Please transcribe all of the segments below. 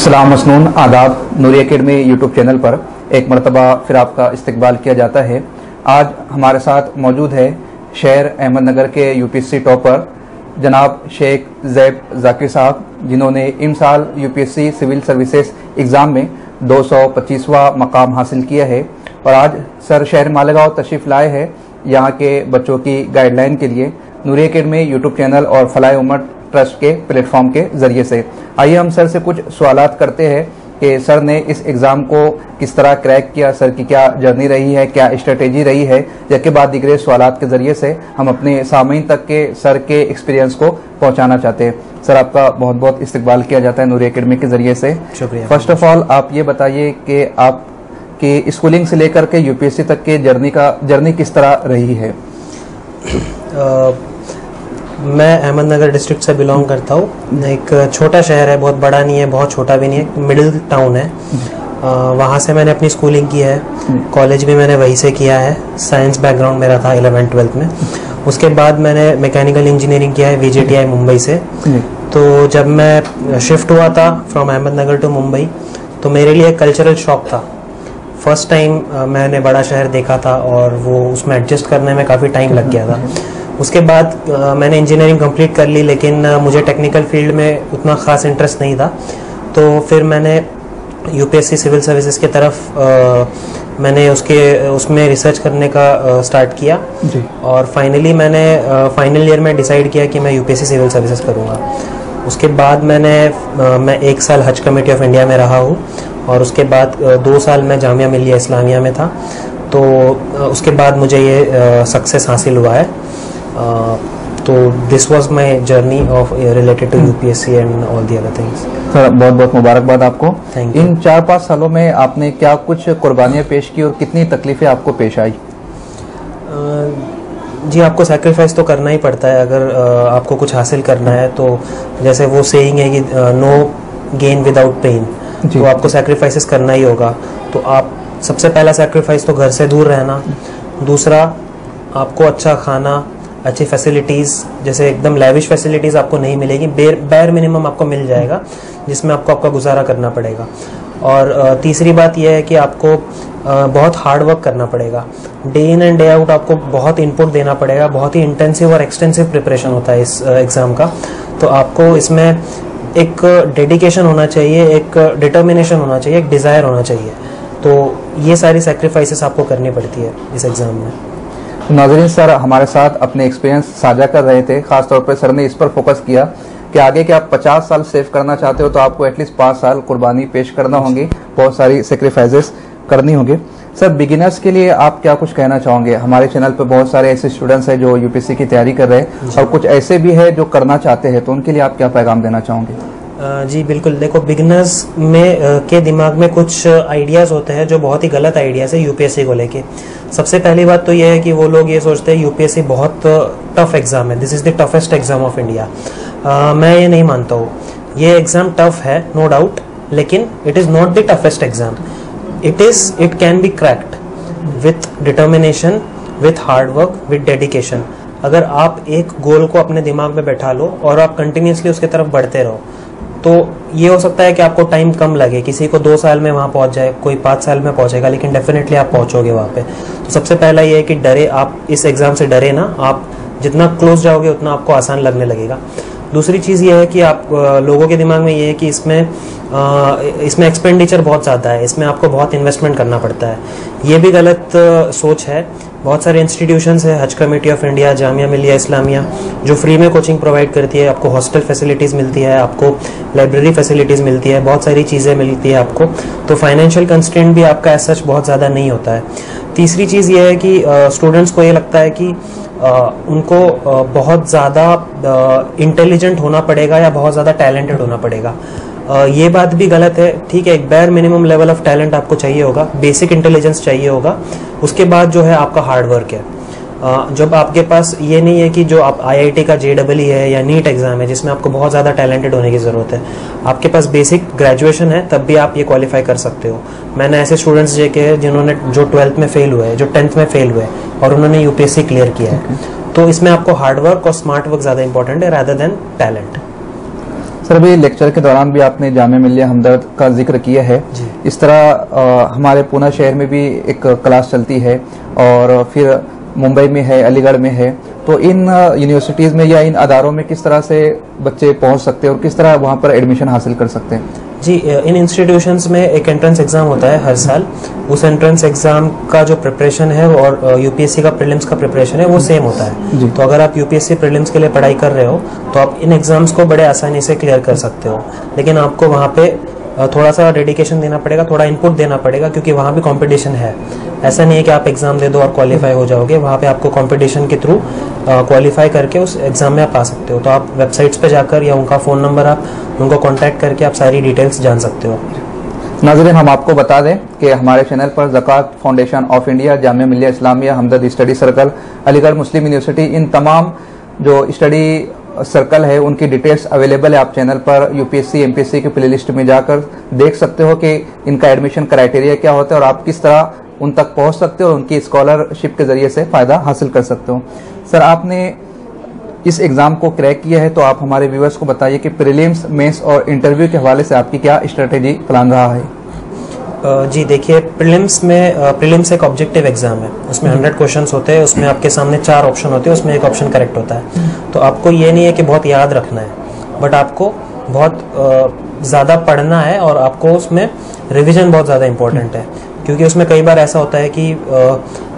सलाम मसनून आदाब। नूरी academy YouTube channel पर एक मरतबा फिर आपका इस्तकबाल किया जाता है। आज हमारे साथ मौजूद है शहर अहमदनगर के यूपीएससी टॉपर जनाब शेख ज़ैब ज़ाकिर साहब, जिन्होंने इन साल यूपीएससी सिविल सर्विसेज एग्ज़ाम में 225वां मकाम हासिल किया है और आज सर शहर मालेगांव तशरीफ़ लाए हैं यहाँ के बच्चों की गाइडलाइन के लिए नूरी एकेडमी यूट्यूब चैनल और फलाह उम्मत ट्रस्ट के प्लेटफॉर्म के ज़रिए से। आइए हम सर से कुछ सवालात करते हैं कि सर ने इस एग्ज़ाम को किस तरह क्रैक किया, सर की क्या जर्नी रही है, क्या स्ट्रेटेजी रही है। जबकि बाद दीगरे सवालात के ज़रिए से हम अपने सामीन तक के सर के एक्सपीरियंस को पहुंचाना चाहते हैं। सर आपका बहुत बहुत इस्तकबाल किया जाता है नूरी एकेडमी के ज़रिए से। शुक्रिया। फर्स्ट ऑफ ऑल आप ये बताइए कि आप की स्कूलिंग से लेकर के यूपीएससी तक के जर्नी किस तरह रही है। मैं अहमदनगर डिस्ट्रिक्ट से बिलोंग करता हूँ। एक छोटा शहर है, बहुत बड़ा नहीं है, बहुत छोटा भी नहीं है, मिडिल टाउन है। वहाँ से मैंने अपनी स्कूलिंग की है। कॉलेज भी मैंने वहीं से किया है। साइंस बैकग्राउंड मेरा था 11th-12th में। उसके बाद मैंने मैकेनिकल इंजीनियरिंग किया है VJTI मुंबई से। तो जब मैं शिफ्ट हुआ था फ्रॉम अहमदनगर टू मुंबई, तो मेरे लिए कल्चरल शॉक था। फर्स्ट टाइम मैंने बड़ा शहर देखा था और वो उसमें एडजस्ट करने में काफ़ी टाइम लग गया था। उसके बाद मैंने इंजीनियरिंग कंप्लीट कर ली, लेकिन मुझे टेक्निकल फील्ड में उतना ख़ास इंटरेस्ट नहीं था। तो फिर मैंने यूपीएससी सिविल सर्विसेज की तरफ मैंने उसमें रिसर्च करने का स्टार्ट किया जी। और फाइनली मैंने फाइनल ईयर में डिसाइड किया कि मैं यूपीएससी सिविल सर्विसेज करूँगा। उसके बाद मैं 1 साल हज कमेटी ऑफ इंडिया में रहा हूँ और उसके बाद 2 साल मैं जामिया मिलिया इस्लामिया में था। तो उसके बाद मुझे ये सक्सेस हासिल हुआ है। तो this was my journey of related to UPSC and all the other things. Sir बहुत बहुत मुबारकबाद आपको। Thank you. इन 4-5 सालों में आपने क्या कुछ कुर्बानियाँ पेश की और कितनी तकलीफें आपको पेश आई। जी, आपको सैक्रिफाइस तो करना ही पड़ता है अगर आपको कुछ हासिल करना है। तो जैसे वो सेइंग है कि नो गेन विदाउट पेन, तो आपको सैक्रिफाइसेस करना ही होगा। तो आप सबसे पहला सैक्रिफाइस तो घर से दूर रहना। दूसरा, आपको अच्छा खाना, अच्छी फैसिलिटीज़, जैसे एकदम लैविश फैसिलिटीज़ आपको नहीं मिलेगी, बेर मिनिमम आपको मिल जाएगा जिसमें आपको आपका गुजारा करना पड़ेगा। और तीसरी बात यह है कि आपको बहुत हार्ड वर्क करना पड़ेगा। Day in and day out आपको बहुत इनपुट देना पड़ेगा। बहुत ही इंटेंसिव और एक्सटेंसिव प्रिपरेशन होता है इस एग्ज़ाम का। तो आपको इसमें एक डेडिकेशन होना चाहिए, एक डिटर्मिनेशन होना चाहिए, एक डिज़ायर होना चाहिए। तो ये सारी सैक्रिफाइसेस आपको करनी पड़ती है इस एग्ज़ाम में। नाज़रीन, सर हमारे साथ अपने एक्सपीरियंस साझा कर रहे थे। ख़ास तौर पर सर ने इस पर फोकस किया कि आगे के आप 50 साल सेव करना चाहते हो तो आपको एटलीस्ट 5 साल कुर्बानी पेश करना होंगी, बहुत सारी सेक्रीफाइसेस करनी होंगी। सर बिगिनर्स के लिए आप क्या कुछ कहना चाहोगे। हमारे चैनल पर बहुत सारे ऐसे स्टूडेंट्स हैं जो यूपीएससी की तैयारी कर रहे हैं और कुछ ऐसे भी है जो करना चाहते हैं, तो उनके लिए आप क्या पैगाम देना चाहोगे। जी बिल्कुल। देखो, बिगनर्स में के दिमाग में कुछ आइडियाज़ होते हैं जो बहुत ही गलत आइडियाज़ है यूपीएससी को लेके। सबसे पहली बात तो ये है कि वो लोग ये सोचते हैं यूपीएससी बहुत टफ एग्ज़ाम है, this is the toughest exam of India. मैं ये नहीं मानता हूँ। ये एग्ज़ाम टफ है, नो डाउट, लेकिन it is not the toughest exam. It can be cracked with determination, with hard work, with dedication. अगर आप एक गोल को अपने दिमाग में बैठा लो और आप कंटिन्यूसली उसकी तरफ बढ़ते रहो, तो ये हो सकता है कि आपको टाइम कम लगे। किसी को 2 साल में वहाँ पहुँच जाए, कोई 5 साल में पहुँचेगा, लेकिन डेफिनेटली आप पहुँचोगे वहाँ पे। तो सबसे पहला ये है कि डरे, आप इस एग्ज़ाम से डरे ना। आप जितना क्लोज जाओगे उतना आपको आसान लगने लगेगा। दूसरी चीज़ ये है कि आप लोगों के दिमाग में ये है कि इसमें एक्सपेंडिचर बहुत ज़्यादा है, इसमें आपको बहुत इन्वेस्टमेंट करना पड़ता है। ये भी गलत सोच है। बहुत सारे इंस्टीट्यूशंस है, हज committee of India, Jamia Millia Islamia, जो फ्री में कोचिंग प्रोवाइड करती है। आपको हॉस्टल फैसिलिटीज़ मिलती है, आपको लाइब्रेरी फैसिलिटीज़ मिलती है, बहुत सारी चीज़ें मिलती है आपको। तो फाइनेंशियल कंस्ट्रेंट भी आपका एज सच बहुत ज़्यादा नहीं होता है। तीसरी चीज़ ये है कि स्टूडेंट्स को ये लगता है कि उनको बहुत ज़्यादा इंटेलिजेंट होना पड़ेगा या बहुत ज़्यादा टैलेंटेड होना पड़ेगा। ये बात भी गलत है। ठीक है, एक bare minimum level of talent आपको चाहिए होगा, बेसिक इंटेलिजेंस चाहिए होगा। उसके बाद जो है आपका हार्ड वर्क है। जब आपके पास ये नहीं है कि जो आप IIT का JEE है या नीट एग्जाम है जिसमें आपको बहुत ज़्यादा टैलेंटेड होने की ज़रूरत है, आपके पास बेसिक ग्रेजुएशन है, तब भी आप ये क्वालिफाई कर सकते हो। मैंने ऐसे स्टूडेंट्स देखे हैं जिन्होंने जो 12th में फेल हुए, जो 10th में फेल हुए और उन्होंने यूपीएससी क्लियर किया है। तो इसमें आपको हार्ड वर्क और स्मार्ट वर्क ज़्यादा इंपॉर्टेंट है रादर देन टैलेंट। सर, अभी लेक्चर के दौरान भी आपने जामिया मिलिया हमदर्द का जिक्र किया है। इस तरह हमारे पुणे शहर में भी एक क्लास चलती है और फिर मुंबई में है, अलीगढ़ में है, तो इन यूनिवर्सिटीज़ में या इन अदारों में किस तरह से बच्चे पहुंच सकते हैं और किस तरह वहां पर एडमिशन हासिल कर सकते हैं? जी, इन इंस्टीट्यूशंस में एक एंट्रेंस एग्ज़ाम होता है हर साल। उस एंट्रेंस एग्ज़ाम का जो प्रिपरेशन है और यूपीएससी का प्रीलिम्स का प्रिपरेशन है वो सेम होता है। तो अगर आप यूपीएससी प्रीलिम्स के लिए पढ़ाई कर रहे हो तो आप इन एग्ज़ाम्स को बड़े आसानी से क्लियर कर सकते हो, लेकिन आपको वहाँ पे थोड़ा सा डेडिकेशन देना पड़ेगा, थोड़ा इनपुट देना पड़ेगा, क्योंकि वहाँ भी कंपटीशन है। ऐसा नहीं है कि आप एग्ज़ाम दे दो और क्वालिफाई हो जाओगे, वहाँ पे आपको कंपटीशन के थ्रू क्वालिफाई करके उस एग्ज़ाम में आप आ सकते हो। तो आप वेबसाइट्स पे जाकर या उनका फ़ोन नंबर आप उनको कॉन्टैक्ट करके आप सारी डिटेल्स जान सकते हो। नाज़रीन, हम आपको बता दें कि हमारे चैनल पर ज़कात foundation of India, Jamia Millia Islamia, Hamdard study circle, Aligarh Muslim university, इन तमाम जो स्टडी सर्कल है उनकी डिटेल्स अवेलेबल है। आप चैनल पर यूपीएससी एमपीएससी की प्लेलिस्ट में जाकर देख सकते हो कि इनका एडमिशन क्राइटेरिया क्या होता है और आप किस तरह उन तक पहुंच सकते हो और उनकी स्कॉलरशिप के जरिए से फ़ायदा हासिल कर सकते हो। सर, आपने इस एग्ज़ाम को क्रैक किया है, तो आप हमारे व्यूअर्स को बताइए कि प्रीलिम्स, मेंस और इंटरव्यू के हवाले से आपकी क्या स्ट्रेटेजी प्लान रहा है? जी देखिए, प्रीलिम्स एक ऑब्जेक्टिव एग्जाम है। उसमें 100 क्वेश्चंस होते हैं, उसमें आपके सामने 4 ऑप्शन होते हैं, उसमें एक ऑप्शन करेक्ट होता है। तो आपको ये नहीं है कि बहुत याद रखना है, बट आपको बहुत ज़्यादा पढ़ना है और आपको उसमें रिवीजन बहुत ज़्यादा इंपॉर्टेंट है, क्योंकि उसमें कई बार ऐसा होता है कि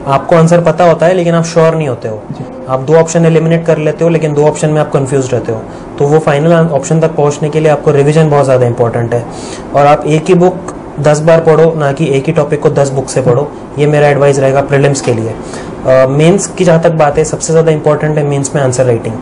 आपको आंसर पता होता है लेकिन आप श्योर नहीं होते हो। आप 2 ऑप्शन एलिमिनेट कर लेते हो लेकिन 2 ऑप्शन में आप कंफ्यूज रहते हो। तो वो फाइनल ऑप्शन तक पहुंचने के लिए आपको रिवीजन बहुत ज़्यादा इंपॉर्टेंट है। और आप एक ही बुक 10 बार पढ़ो, ना कि एक ही टॉपिक को 10 बुक से पढ़ो। ये मेरा एडवाइस रहेगा प्रीलिम्स के लिए। मेंस की जहाँ तक बात है, सबसे ज़्यादा इंपॉर्टेंट है मेंस में आंसर राइटिंग।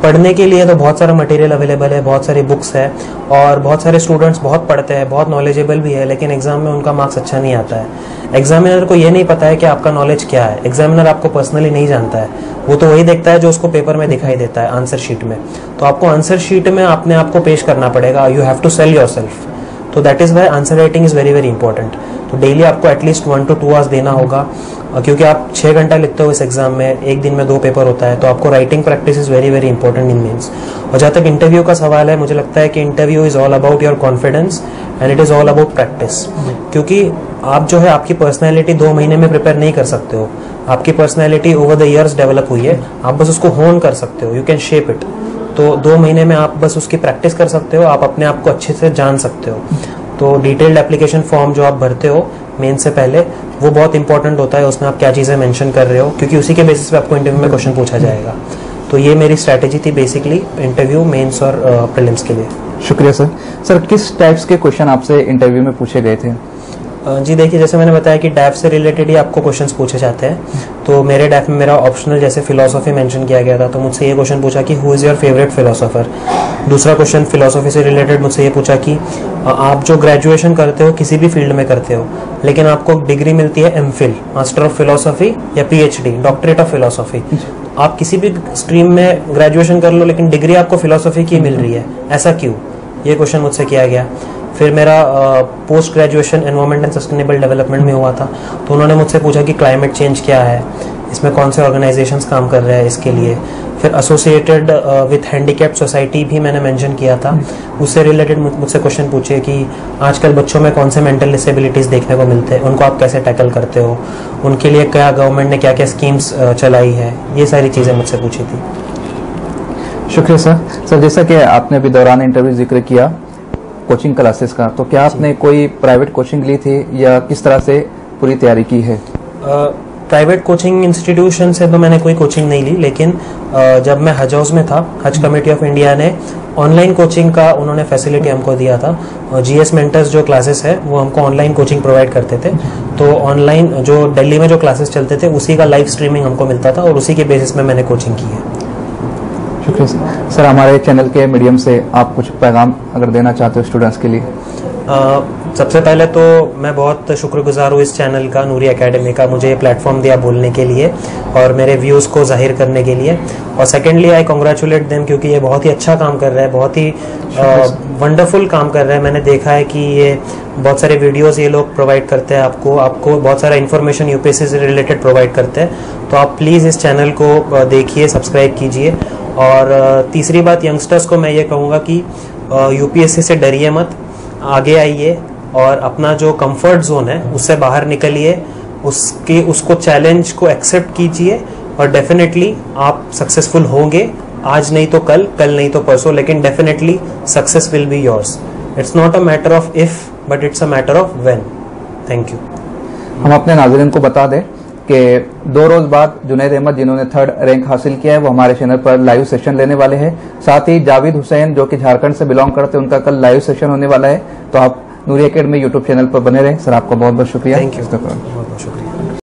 पढ़ने के लिए तो बहुत सारा मटेरियल अवेलेबल है, बहुत सारी बुक्स है और बहुत सारे स्टूडेंट्स बहुत पढ़ते हैं, बहुत नॉलेजेबल भी है, लेकिन एग्जाम में उनका मार्क्स अच्छा नहीं आता है। एग्जामिनर को ये नहीं पता है कि आपका नॉलेज क्या है। एग्जामिनर आपको पर्सनली नहीं जानता है, वो तो वही देखता है जो उसको पेपर में दिखाई देता है, आंसर शीट में। तो आपको आंसर शीट में अपने आप को पेश करना पड़ेगा। You have to sell yourself. तो that is why answer writing is very very important. तो डेली आपको एटलीस्ट 1 to 2 आवर्स देना होगा, क्योंकि आप 6 घंटा लिखते हो इस एग्जाम में, एक दिन में 2 पेपर होता है। तो आपको writing practice is very very important in mains. और जहाँ तक इंटरव्यू का सवाल है, मुझे लगता है कि interview is all about your confidence and it is all about practice. क्योंकि आप जो है आपकी पर्सनैलिटी 2 महीने में प्रिपेयर नहीं कर सकते हो। आपकी personality over the years develop हुई है, आप बस उसको होन कर सकते हो, यू कैन शेप इट। तो 2 महीने में आप बस उसकी प्रैक्टिस कर सकते हो, आप अपने आप को अच्छे से जान सकते हो। तो डिटेल्ड एप्लीकेशन फॉर्म जो आप भरते हो मेन से पहले, वो बहुत इंपॉर्टेंट होता है। उसमें आप क्या चीज़ें मेंशन कर रहे हो, क्योंकि उसी के बेसिस पे आपको इंटरव्यू में क्वेश्चन पूछा जाएगा। तो ये मेरी स्ट्रैटेजी थी बेसिकली इंटरव्यू, मेंस और प्रीलिम्स के लिए। शुक्रिया सर। सर, किस टाइप्स के क्वेश्चन आपसे इंटरव्यू में पूछे गए थे? जी देखिए, जैसे मैंने बताया कि डैफ से रिलेटेड ही आपको क्वेश्चंस पूछे जाते हैं। तो मेरे डैफ में मेरा ऑप्शनल जैसे फिलोसॉफी मेंशन किया गया था, तो मुझसे ये क्वेश्चन पूछा कि who is your favourite philosopher. दूसरा क्वेश्चन फिलोसॉफी से रिलेटेड मुझसे ये पूछा कि आप जो ग्रेजुएशन करते हो किसी भी फील्ड में करते हो, लेकिन आपको डिग्री मिलती है एमफिल, मास्टर ऑफ फिलोसॉफी या पीएचडी, डॉक्टरेट ऑफ फिलोसॉफी। आप किसी भी स्ट्रीम में ग्रेजुएशन कर लो लेकिन डिग्री आपको फिलोसॉफी की मिल रही है, ऐसा क्यों? ये क्वेश्चन मुझसे किया गया। फिर मेरा post graduation environment and sustainable development में हुआ था, तो उन्होंने मुझसे पूछा कि क्लाइमेट चेंज क्या है, इसमें कौन से ऑर्गेनाइजेशंस काम कर रहे हैं इसके लिए। फिर एसोसिएटेड विथ हैंडीकैप्ड सोसाइटी भी मैंने मेंशन किया था, उससे रिलेटेड मुझसे क्वेश्चन पूछे कि आजकल बच्चों में कौन से मेंटल डिसेबिलिटीज़ देखने को मिलते हैं, उनको आप कैसे टैकल करते हो, उनके लिए क्या गवर्नमेंट ने क्या क्या स्कीम्स चलाई है, ये सारी चीज़ें मुझसे पूछी थी। शुक्रिया सर। सर, जैसा कि आपने अभी दौरान इंटरव्यू जिक्र किया कोचिंग क्लासेस का, तो क्या आपने कोई प्राइवेट कोचिंग ली थी या किस तरह से पूरी तैयारी की है? प्राइवेट कोचिंग इंस्टीट्यूशन से तो मैंने कोई कोचिंग नहीं ली, लेकिन जब मैं हज हाउस में था, हज कमेटी ऑफ इंडिया ने ऑनलाइन कोचिंग का उन्होंने फैसिलिटी हमको दिया था। जीएस मेंटर्स जो क्लासेस है वो हमको ऑनलाइन कोचिंग प्रोवाइड करते थे। तो ऑनलाइन जो दिल्ली में जो क्लासेस चलते थे उसी का लाइव स्ट्रीमिंग हमको मिलता था और उसी के बेसिस में मैंने कोचिंग की है। शुक्रिया सर। सर, हमारे चैनल के मीडियम से आप कुछ पैगाम अगर देना चाहते हो स्टूडेंट्स के लिए? सबसे पहले तो मैं बहुत शुक्रगुजार हूँ इस चैनल का, नूरी एकेडमी का, मुझे ये प्लेटफॉर्म दिया बोलने के लिए और मेरे व्यूज़ को जाहिर करने के लिए। और सेकेंडली आई कॉन्ग्रेचुलेट देम, क्योंकि ये बहुत ही अच्छा काम कर रहा है, बहुत ही वंडरफुल काम कर रहा है। मैंने देखा है कि ये बहुत सारे वीडियोस ये लोग प्रोवाइड करते हैं आपको बहुत सारा इन्फॉर्मेशन यूपीएससी से रिलेटेड प्रोवाइड करते हैं। तो आप प्लीज़ इस चैनल को देखिए, सब्सक्राइब कीजिए। और तीसरी बात, यंगस्टर्स को मैं ये कहूँगा कि यूपीएससी से डरिए मत, आगे आइए और अपना जो कंफर्ट जोन है उससे बाहर निकलिए, उसको चैलेंज को एक्सेप्ट कीजिए और डेफिनेटली आप सक्सेसफुल होंगे। आज नहीं तो कल, कल नहीं तो परसों, लेकिन definitely success will be yours. It's not a matter of if but it's a matter of when. Thank you. हम अपने नाज़रीन को बता दें कि 2 रोज बाद जुनैद अहमद जिन्होंने 3rd रैंक हासिल किया है वो हमारे चैनल पर लाइव सेशन लेने वाले हैं। साथ ही जावेद हुसैन जो कि झारखंड से बिलोंग करते हैं, उनका कल लाइव सेशन होने वाला है। तो आप नूरी एकेडमी यूट्यूब चैनल पर बने रहें। सर आपका बहुत बहुत शुक्रिया। थैंक यू, बहुत बहुत शुक्रिया।